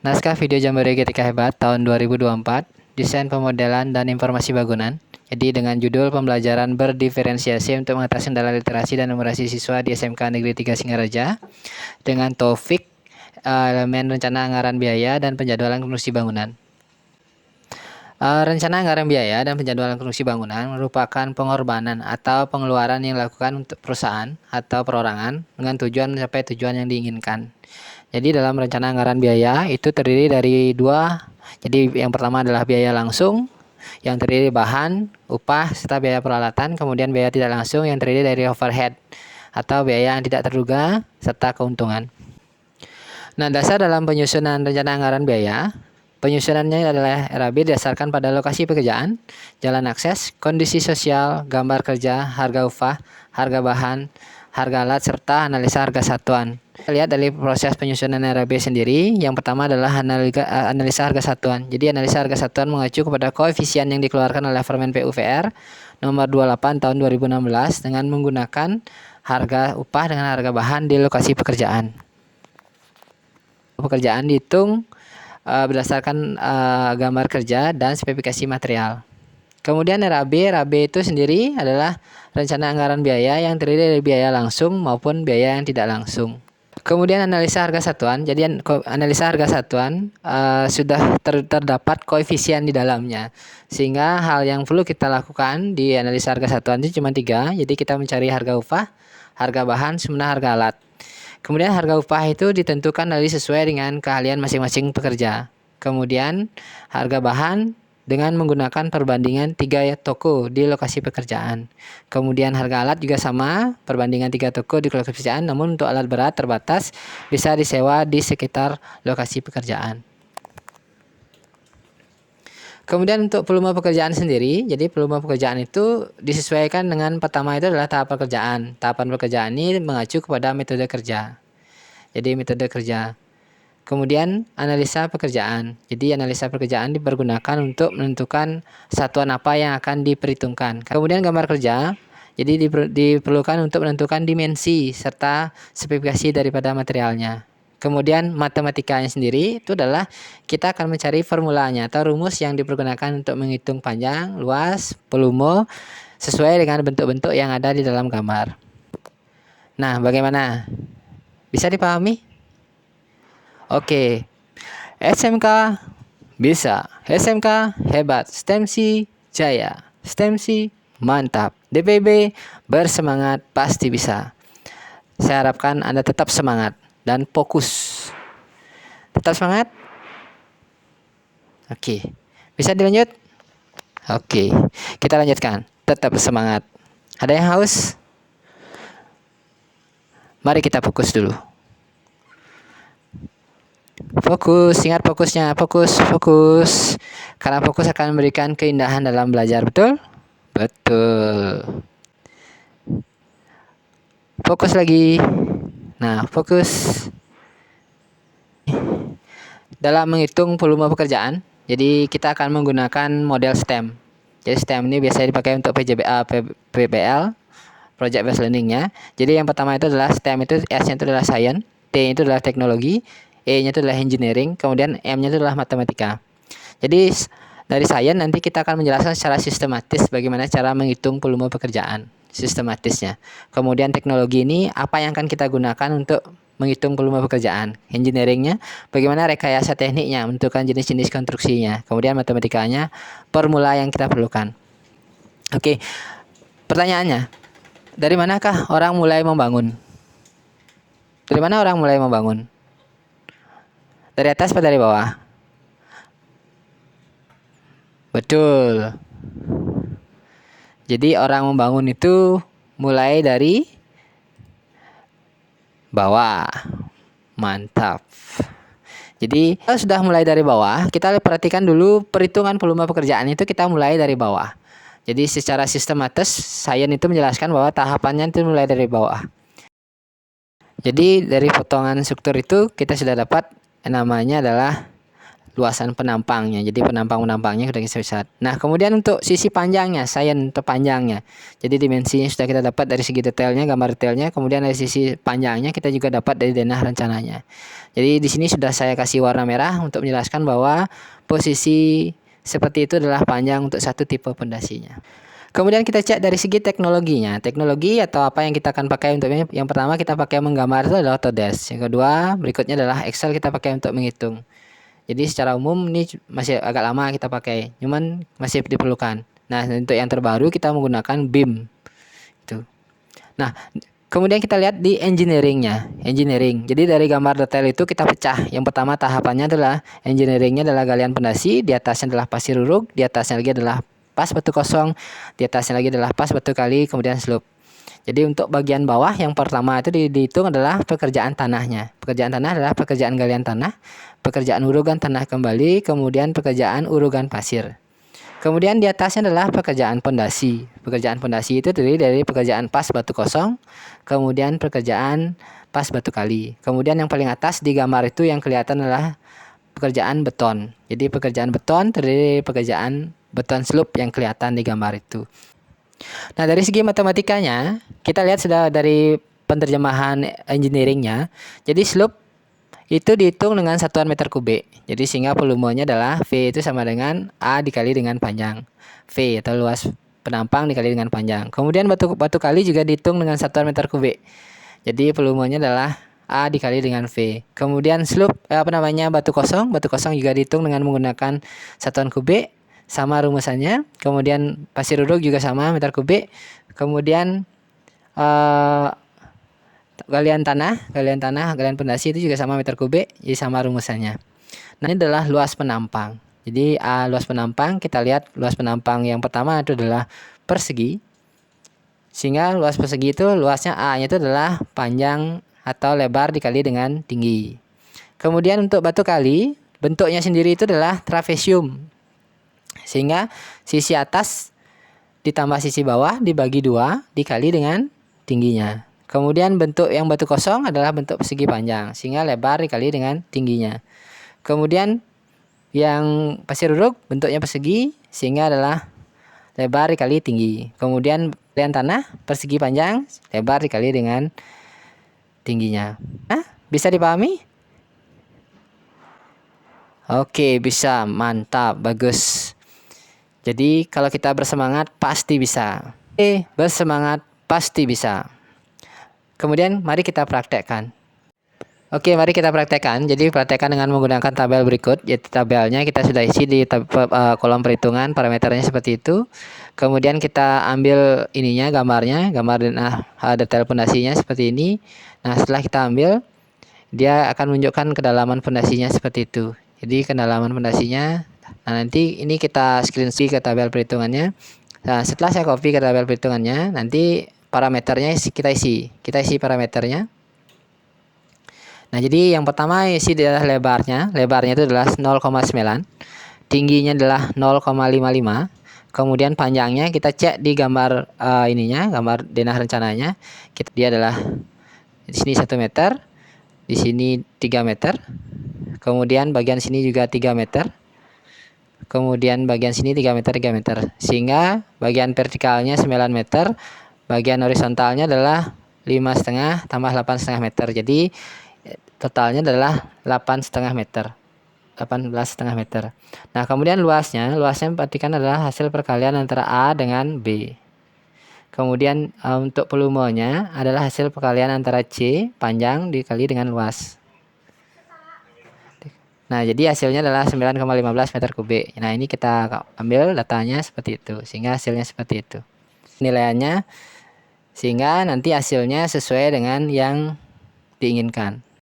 Naskah video Jambore Getika Hebat tahun 2024, desain pemodelan dan informasi bangunan. Jadi dengan judul pembelajaran berdiferensiasi untuk mengatasi kendala literasi dan numerasi siswa di SMK Negeri 3 Singaraja dengan topik elemen rencana anggaran biaya dan penjadwalan konstruksi bangunan. Rencana anggaran biaya dan penjadwalan konstruksi bangunan merupakan pengorbanan atau pengeluaran yang dilakukan untuk perusahaan atau perorangan dengan tujuan mencapai tujuan yang diinginkan. Jadi dalam rencana anggaran biaya itu terdiri dari dua. Jadi yang pertama adalah biaya langsung yang terdiri dari bahan, upah, serta biaya peralatan. Kemudian biaya tidak langsung yang terdiri dari overhead atau biaya yang tidak terduga serta keuntungan. Nah, dasar dalam penyusunan rencana anggaran biaya, penyusunannya adalah RAB didasarkan pada lokasi pekerjaan, jalan akses, kondisi sosial, gambar kerja, harga upah, harga bahan, harga alat, serta analisa harga satuan. Kita lihat dari proses penyusunan RAB sendiri, yang pertama adalah analisa harga satuan. Jadi analisa harga satuan mengacu kepada koefisien yang dikeluarkan oleh Permen PUPR nomor 28 tahun 2016 dengan menggunakan harga upah dengan harga bahan di lokasi pekerjaan. Pekerjaan dihitung berdasarkan gambar kerja dan spesifikasi material. Kemudian RAB itu sendiri adalah rencana anggaran biaya yang terdiri dari biaya langsung maupun biaya yang tidak langsung. Kemudian analisa harga satuan. Jadi analisa harga satuan sudah terdapat koefisien di dalamnya. Sehingga hal yang perlu kita lakukan di analisa harga satuan itu cuma 3. Jadi kita mencari harga upah, harga bahan, sama harga alat. Kemudian harga upah itu ditentukan sesuai dengan keahlian masing-masing pekerja. Kemudian harga bahan dengan menggunakan perbandingan 3 toko di lokasi pekerjaan. Kemudian harga alat juga sama, perbandingan 3 toko di lokasi pekerjaan, namun untuk alat berat terbatas bisa disewa di sekitar lokasi pekerjaan. Kemudian untuk volume pekerjaan sendiri, jadi volume pekerjaan itu disesuaikan dengan pertama itu adalah tahap pekerjaan. Tahapan pekerjaan ini mengacu kepada metode kerja. Jadi metode kerja. Kemudian analisa pekerjaan. Jadi analisa pekerjaan dipergunakan untuk menentukan satuan apa yang akan diperhitungkan. Kemudian gambar kerja. Jadi diperlukan untuk menentukan dimensi serta spesifikasi daripada materialnya. Kemudian matematikanya sendiri itu adalah kita akan mencari formulanya atau rumus yang dipergunakan untuk menghitung panjang, luas, volume sesuai dengan bentuk-bentuk yang ada di dalam gambar. Nah, bagaimana? Bisa dipahami? Oke. SMK bisa. SMK hebat. STEMSI jaya. STEMSI mantap. DPB bersemangat pasti bisa. Saya harapkan Anda tetap semangat dan fokus. Tetap semangat? Oke. Bisa dilanjut? Oke. Kita lanjutkan. Tetap semangat. Ada yang haus? Mari kita fokus dulu. Fokus, ingat fokusnya. Fokus. Karena fokus akan memberikan keindahan dalam belajar, betul? Betul. Fokus lagi. Nah, fokus. Dalam menghitung volume pekerjaan, jadi kita akan menggunakan model STEM. Jadi STEM ini biasanya dipakai untuk PBL, Project Based Learning-nya. Jadi yang pertama itu adalah STEM itu S-nya itu adalah Science, T itu adalah Teknologi, E-nya itu adalah Engineering, kemudian M-nya itu adalah Matematika. Jadi dari Science nanti kita akan menjelaskan secara sistematis bagaimana cara menghitung volume pekerjaan, sistematisnya. Kemudian teknologi ini apa yang akan kita gunakan untuk menghitung volume pekerjaan. Engineeringnya bagaimana rekayasa tekniknya, menentukan jenis-jenis konstruksinya. Kemudian matematikanya formula yang kita perlukan. Oke, pertanyaannya, dari manakah orang mulai membangun? Dari mana orang mulai membangun? Dari atas atau dari bawah? Betul. Jadi orang membangun itu mulai dari bawah. Mantap. Jadi kalau sudah mulai dari bawah, kita perhatikan dulu perhitungan volume pekerjaan itu kita mulai dari bawah. Jadi secara sistematis, Sains itu menjelaskan bahwa tahapannya itu mulai dari bawah. Jadi dari potongan struktur itu kita sudah dapat namanya adalah luasan penampangnya. Jadi penampang-penampangnya sudah kita lihat. Nah, kemudian untuk sisi panjangnya, sains atau panjangnya. Jadi dimensinya sudah kita dapat dari segi detailnya, gambar detailnya. Kemudian dari sisi panjangnya kita juga dapat dari denah rencananya. Jadi di sini sudah saya kasih warna merah untuk menjelaskan bahwa posisi seperti itu adalah panjang untuk satu tipe pondasinya. Kemudian kita cek dari segi teknologinya. Teknologi atau apa yang kita akan pakai untuk ini. Yang pertama kita pakai menggambar itu adalah Autodesk. Yang kedua berikutnya adalah Excel kita pakai untuk menghitung. Jadi secara umum ini masih agak lama kita pakai, cuman masih diperlukan. Nah, untuk yang terbaru kita menggunakan BIM. Itu. Nah, kemudian kita lihat di engineeringnya. Engineering. Jadi dari gambar detail itu kita pecah. Yang pertama tahapannya adalah engineeringnya adalah galian pondasi, di atasnya adalah pasir uruk, di atasnya lagi adalah pas batu kosong, di atasnya lagi adalah pas batu kali, kemudian slope. Jadi untuk bagian bawah yang pertama itu dihitung adalah pekerjaan tanahnya. Pekerjaan tanah adalah pekerjaan galian tanah, pekerjaan urugan tanah kembali, kemudian pekerjaan urugan pasir. Kemudian di atasnya adalah pekerjaan pondasi. Pekerjaan pondasi itu terdiri dari pekerjaan pas batu kosong, kemudian pekerjaan pas batu kali. Kemudian yang paling atas di gambar itu yang kelihatan adalah pekerjaan beton. Jadi pekerjaan beton terdiri dari pekerjaan beton slope yang kelihatan di gambar itu. Nah, dari segi matematikanya, kita lihat sudah dari penerjemahan engineeringnya. Jadi slope itu dihitung dengan satuan meter kubik. Jadi sehingga volumenya adalah V itu sama dengan A dikali dengan panjang. V atau luas penampang dikali dengan panjang. Kemudian batu kali juga dihitung dengan satuan meter kubik. Jadi volumenya adalah A dikali dengan V. Kemudian slope batu kosong juga dihitung dengan menggunakan satuan kubik. Sama rumusannya. Kemudian pasir uruk juga sama meter kubik. Kemudian galian galian pondasi itu juga sama meter kubik, jadi sama rumusannya. Nah, ini adalah luas penampang. Jadi luas penampang, kita lihat luas penampang yang pertama itu adalah persegi. Sehingga luas persegi itu luasnya A-nya itu adalah panjang atau lebar dikali dengan tinggi. Kemudian untuk batu kali, bentuknya sendiri itu adalah trapesium. Sehingga sisi atas ditambah sisi bawah dibagi 2 dikali dengan tingginya. Kemudian bentuk yang batu kosong adalah bentuk persegi panjang, sehingga lebar dikali dengan tingginya. Kemudian yang pasir uruk bentuknya persegi, sehingga adalah lebar dikali tinggi. Kemudian galian tanah persegi panjang, lebar dikali dengan tingginya. Nah, bisa dipahami? Oke, bisa. Mantap, bagus. Jadi kalau kita bersemangat pasti bisa. Bersemangat pasti bisa. Kemudian mari kita praktekkan. Oke, mari kita praktekkan. Jadi praktekkan dengan menggunakan tabel berikut. Jadi tabelnya kita sudah isi di kolom perhitungan, parameternya seperti itu. Kemudian kita ambil ininya, gambar detail pondasinya seperti ini. Nah, setelah kita ambil, dia akan menunjukkan kedalaman pondasinya seperti itu. Jadi kedalaman pondasinya. Nah, nanti ini kita screenshot ke tabel perhitungannya. Nah, setelah saya copy ke tabel perhitungannya, nanti parameternya kita isi parameternya. Nah, jadi yang pertama isi adalah lebarnya. Lebarnya itu adalah 0,9. Tingginya adalah 0,55. Kemudian panjangnya kita cek di gambar gambar denah rencananya. Dia adalah di sini 1 meter, di sini 3 meter. Kemudian bagian sini juga 3 meter. Kemudian bagian sini 3 meter, 3 meter. Sehingga bagian vertikalnya 9 meter. Bagian horizontalnya adalah 5,5 tambah 8,5 meter. Jadi totalnya adalah 8,5 meter. 18,5 meter. Nah, kemudian luasnya perhatikan adalah hasil perkalian antara A dengan B. Kemudian untuk volumenya adalah hasil perkalian antara C panjang dikali dengan luas. Nah, jadi hasilnya adalah 9,15 meter kubik. Nah, ini kita ambil datanya seperti itu, sehingga hasilnya seperti itu. Nilaiannya, sehingga nanti hasilnya sesuai dengan yang diinginkan.